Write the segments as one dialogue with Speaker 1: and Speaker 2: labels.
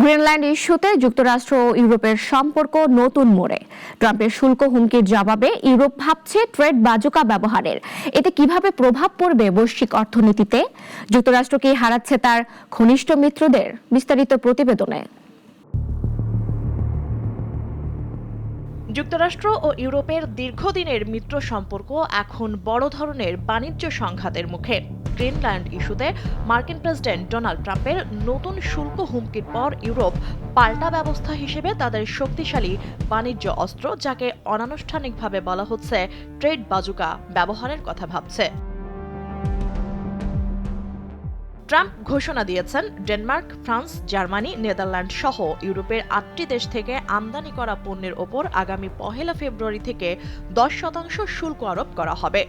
Speaker 1: Greenland ইস্যুতে যুক্তরাষ্ট্র ও ইউরোপের সম্পর্ক নতুন মোড়ে। ট্রাম্পের শুল্ক হুমকির জবাবে ইউরোপ ভাবছে ট্রেড বাজুকা ব্যবহারের। এতে কিভাবে প্রভাব পড়বে বৈশ্বিক অর্থনীতিতে? যুক্তরাষ্ট্র কি হারাচ্ছে তার ঘনিষ্ঠ মিত্রদের? বিস্তারিত প্রতিবেদনে।
Speaker 2: যুক্তরাষ্ট্র ও ইউরোপের দীর্ঘদিনের মিত্র সম্পর্ক এখন বড় ধরনের বাণিজ্য সংঘাতের মুখে। গ্রিনল্যান্ড ইস্যুতে মার্কিন প্রেসিডেন্ট ডোনাল্ড ট্রাম্পের নতুন শুল্ক হুমকির পর ইউরোপ পাল্টা ব্যবস্থা হিসেবে তাদের শক্তিশালী বাণিজ্য অস্ত্র, যাকে অনানুষ্ঠানিকভাবে বলা হচ্ছে ট্রেড বাজুকা, ব্যবহারের কথা ভাবছে। ট্রাম্প ঘোষণা দিয়েছেন ডেনমার্ক, ফ্রান্স, জার্মানি, নেদারল্যান্ড সহ ইউরোপের ৮টি দেশ থেকে আমদানি করা পণ্যের ওপর আগামী ১ ফেব্রুয়ারি থেকে ১০% শুল্ক আরোপ করা হবে।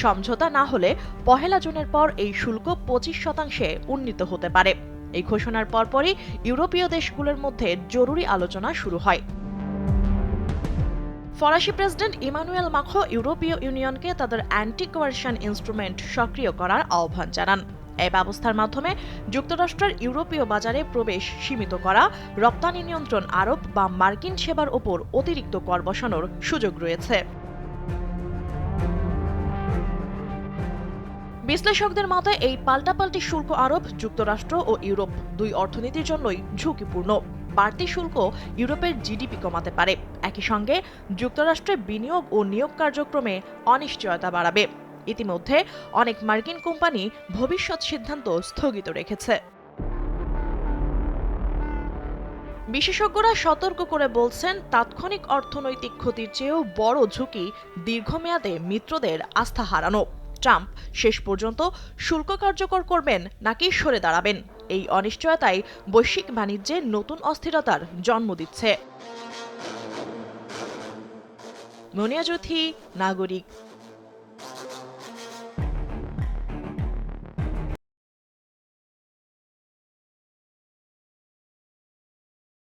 Speaker 2: সমঝোতা না হলে ১ জুনের পর এই শুল্ক ২৫% উন্নীত হতে পারে। এই ঘোষণার পরপরই ইউরোপীয় দেশগুলোর মধ্যে জরুরি আলোচনা শুরু হয়। ফরাসি প্রেসিডেন্ট ইমানুয়েল মাখো ইউরোপীয় ইউনিয়নকে তাদের অ্যান্টি কোয়ারশন ইনস্ট্রুমেন্ট সক্রিয় করার আহ্বান জানান। এই ব্যবস্থার মাধ্যমে যুক্তরাষ্ট্রের ইউরোপীয় বাজারে প্রবেশ সীমিত করা, রপ্তানি নিয়ন্ত্রণ আরোপ বা মার্কিন সেবার ওপর অতিরিক্ত কর বসানোর সুযোগ রয়েছে। বিশ্লেষকদের মতে এই পাল্টাপাল্টি শুল্ক আরোপ যুক্তরাষ্ট্র ও ইউরোপ দুই অর্থনীতির জন্যই ঝুঁকিপূর্ণ। বাড়তি শুল্ক ইউরোপের জিডিপি কমাতে পারে, একই সঙ্গে যুক্তরাষ্ট্রে বিনিয়োগ ও নিয়োগ কার্যক্রমে অনিশ্চয়তা বাড়াবে। ইতিমধ্যে অনেক মার্কিন কোম্পানি ভবিষ্যৎ সিদ্ধান্ত স্থগিত রেখেছে। বিশেষজ্ঞরা সতর্ক করে বলছেন, তাৎক্ষণিক অর্থনৈতিক ক্ষতির চেয়েও বড় ঝুঁকি দীর্ঘমেয়াদে মিত্রদের আস্থা হারানো। ট্রাম্প শেষ পর্যন্ত শুল্ক কার্যকর করবেন নাকি সরে দাঁড়াবেন, এই অনিশ্চয়তাই বৈশ্বিক বাণিজ্যে নতুন অস্থিরতার জন্ম দিচ্ছে। মুনিয়া জ্যোতি, নাগরিক।